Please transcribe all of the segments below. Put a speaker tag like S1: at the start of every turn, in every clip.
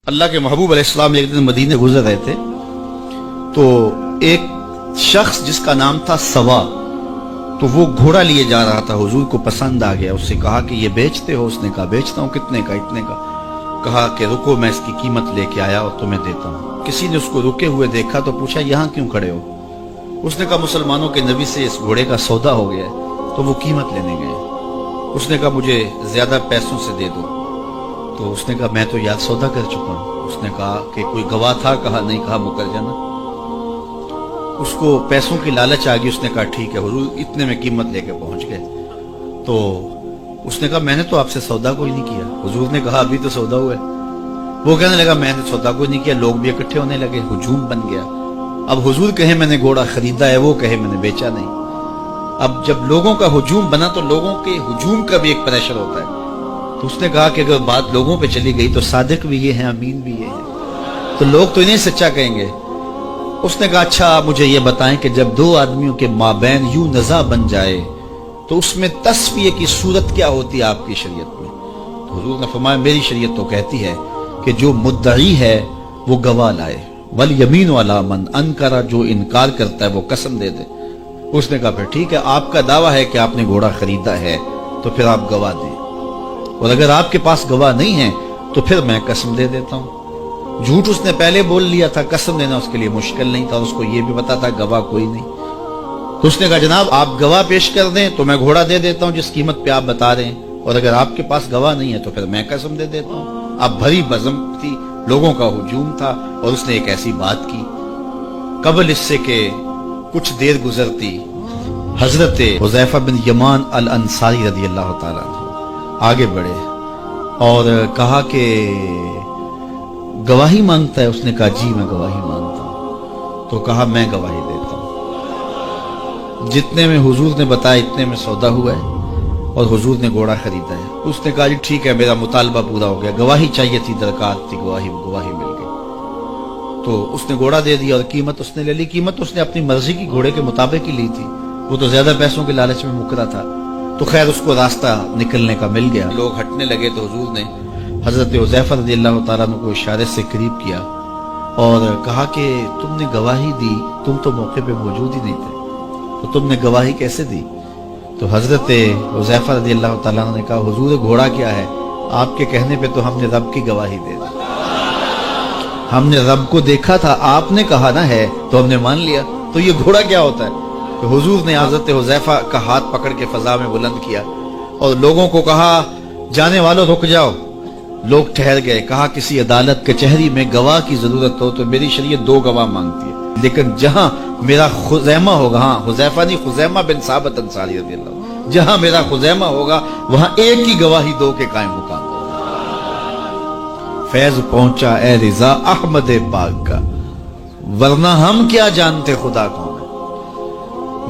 S1: اللہ کے محبوب علیہ السلام ایک دن مدینے گزر رہے تھے تو ایک شخص جس کا نام تھا سوا، تو وہ گھوڑا لیے جا رہا تھا، حضور کو پسند آ گیا، اس سے کہا کہ یہ بیچتے ہو؟ اس نے کہا بیچتا ہوں۔ کتنے کا؟ اتنے کا۔ کہا کہ رکو میں اس کی قیمت لے کے آیا اور تمہیں دیتا ہوں۔ کسی نے اس کو رکے ہوئے دیکھا تو پوچھا یہاں کیوں کھڑے ہو؟ اس نے کہا مسلمانوں کے نبی سے اس گھوڑے کا سودا ہو گیا ہے، تو وہ قیمت لینے گئے۔ اس نے کہا مجھے زیادہ پیسوں سے دے دو۔ تو اس نے کہا میں تو یاد سودا کر چکا ہوں۔ اس نے کہا کہ کوئی گواہ تھا؟ کہا نہیں۔ کہا مکر جانا۔ اس کو پیسوں کی لالچ آ گئی، اس نے کہا ٹھیک ہے حضور، اتنے میں قیمت لے کے پہنچ گئے۔ تو اس نے کہا میں نے تو آپ سے سودا کوئی نہیں کیا۔ حضور نے کہا ابھی تو سودا ہوا ہے۔ وہ کہنے لگا میں نے سودا کوئی نہیں کیا۔ لوگ بھی اکٹھے ہونے لگے، ہجوم بن گیا۔ اب حضور کہے میں نے گھوڑا خریدا ہے، وہ کہے میں نے بیچا نہیں۔ اب جب لوگوں کا ہجوم بنا تو لوگوں کے ہجوم کا بھی ایک پریشر ہوتا ہے۔ تو اس نے کہا کہ اگر بات لوگوں پہ چلی گئی تو صادق بھی یہ ہیں، امین بھی یہ ہیں، تو لوگ تو انہیں سچا کہیں گے۔ اس نے کہا اچھا مجھے یہ بتائیں کہ جب دو آدمیوں کے مابین یوں نزاع بن جائے تو اس میں تصفیہ کی صورت کیا ہوتی ہے آپ کی شریعت میں؟ تو حضور نے فرمایا میری شریعت تو کہتی ہے کہ جو مدعی ہے وہ گواہ لائے، والیمین علی من انکر، جو انکار کرتا ہے وہ قسم دے دے۔ اس نے کہا پھر ٹھیک ہے، آپ کا دعویٰ ہے کہ آپ نے گھوڑا خریدا ہے تو پھر آپ گواہ دیں، اور اگر آپ کے پاس گواہ نہیں ہے تو پھر میں قسم دے دیتا ہوں۔ جھوٹ اس نے پہلے بول لیا تھا، قسم دینا اس کے لیے مشکل نہیں تھا، اس کو یہ بھی پتا تھا گواہ کوئی نہیں۔ تو اس نے کہا جناب آپ گواہ پیش کر دیں تو میں گھوڑا دے دیتا ہوں جس قیمت پہ آپ بتا رہے ہیں، اور اگر آپ کے پاس گواہ نہیں ہے تو پھر میں قسم دے دیتا ہوں۔ اب بھری بزم تھی، لوگوں کا ہجوم تھا، اور اس نے ایک ایسی بات کی۔ قبل اس سے کہ کچھ دیر گزرتی، حضرت حذیفہ بن یمان الانصاری رضی اللہ تعالیٰ عنہ آگے بڑھے اور کہا کہ گواہی مانگتا ہے؟ اس نے کہا جی میں گواہی مانگتا ہوں۔ تو کہا میں گواہی دیتا ہوں۔ جتنے میں حضور نے بتایا اتنے میں سودا ہوا ہے اور حضور نے گھوڑا خریدا ہے۔ اس نے کہا جی ٹھیک ہے میرا مطالبہ پورا ہو گیا، گواہی چاہیے تھی، درکار تھی، گواہی مل گئی۔ تو اس نے گھوڑا دے دیا اور قیمت اس نے لے لی۔ قیمت اس نے اپنی مرضی کی گھوڑے کے مطابق ہی لی تھی، وہ تو زیادہ پیسوں کے لالچ میں مکرا تھا۔ تو خیر اس کو راستہ نکلنے کا مل گیا۔ لوگ ہٹنے لگے تو حضور نے حضرت حذیفہ رضی اللہ تعالیٰ عنہ کو اشارے سے قریب کیا اور کہا کہ تم نے گواہی دی، تم تو موقع پہ موجود ہی نہیں تھے، تو تم نے گواہی کیسے دی؟ تو حضرت حذیفہ رضی اللہ تعالیٰ عنہ نے کہا حضور گھوڑا کیا ہے، آپ کے کہنے پہ تو ہم نے رب کی گواہی دے دی، ہم نے رب کو دیکھا تھا، آپ نے کہا نہ ہے تو ہم نے مان لیا، تو یہ گھوڑا کیا ہوتا ہے؟ تو حضور نے حضرت حذیفہ کا ہاتھ پکڑ کے فضا میں بلند کیا اور لوگوں کو کہا جانے والوں رک جاؤ۔ لوگ ٹھہر گئے۔ کہا کسی عدالت کچہری میں گواہ کی ضرورت ہو تو میری شریعت 2 گواہ مانگتی ہے، لیکن جہاں میرا خزیمہ ہوگا، ہاں حذیفہ نہیں، خزیمہ بن ثابت انصاری رضی اللہ عنہ، جہاں میرا خزیمہ ہوگا وہاں ایک کی گواہی 2 کے قائم مقام ہوگا۔ فیض پہنچا اے رضا احمد پاک کا، ورنہ ہم کیا جانتے خدا کون ہے۔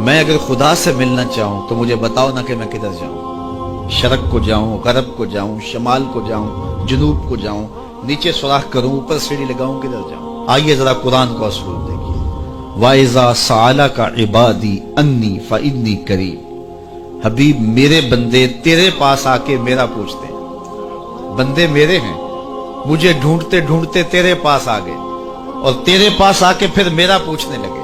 S1: میں اگر خدا سے ملنا چاہوں تو مجھے بتاؤ نہ کہ میں کدھر جاؤں، شرق کو جاؤں، غرب کو جاؤں، شمال کو جاؤں، جنوب کو جاؤں، نیچے سوراخ کروں، اوپر سیڑھی لگاؤں، کدھر جاؤں؟ آئیے ذرا قرآن کو اصول دیکھیے۔ وَإِذَا سَأَلَكَ عِبَادِي أَنِّي فَإِنِّي قَرِيبٌ، حبیب میرے بندے تیرے پاس آ کے میرا پوچھتے ہیں، بندے میرے ہیں، مجھے ڈھونڈتے ڈھونڈتے تیرے پاس آ گئے اور تیرے پاس آ کے پھر میرا پوچھنے لگے۔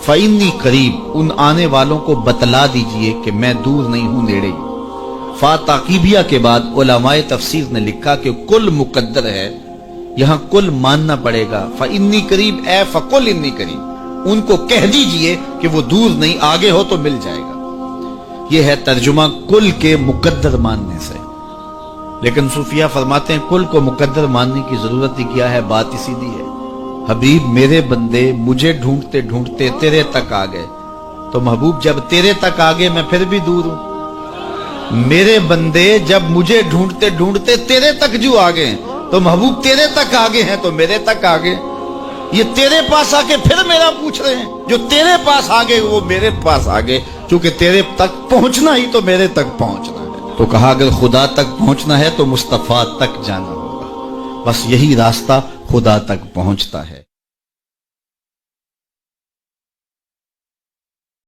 S1: فَإِنِّي قریب، ان آنے والوں کو بتلا دیجئے کہ میں دور نہیں ہوں، نیڑے ہی۔ فا تاقیبیہ کے بعد علماء تفسیر نے لکھا کہ کل مقدر ہے، یہاں کل ماننا پڑے گا۔ فَإِنِّي قریب اے فَقُلْ إِنِّي قریب، ان کو کہہ دیجئے کہ وہ دور نہیں، آگے ہو تو مل جائے گا۔ یہ ہے ترجمہ کل کے مقدر ماننے سے۔ لیکن صوفیہ فرماتے ہیں کل کو مقدر ماننے کی ضرورت ہی کیا ہے، بات ہی سیدھی ہے۔ حبیب میرے بندے مجھے ڈھونڈتے ڈھونڈتے تیرے تک آ گئے، تو محبوب جب تیرے تک آ گئے میں پھر بھی دور ہوں۔ میرے بندے جب مجھے ڈھونڈتے ڈھونڈتے تیرے تک جو آ گئے تو محبوب تیرے تک آگے ہیں تو میرے تک آگے۔ یہ تیرے پاس آ کے پھر میرا پوچھ رہے ہیں، جو تیرے پاس آگے وہ میرے پاس آگے، چونکہ تیرے تک پہنچنا ہی تو میرے تک پہنچنا ہے۔ تو کہا اگر خدا تک پہنچنا ہے تو مصطفیٰ تک جانا ہوگا، بس یہی راستہ خدا تک پہنچتا ہے۔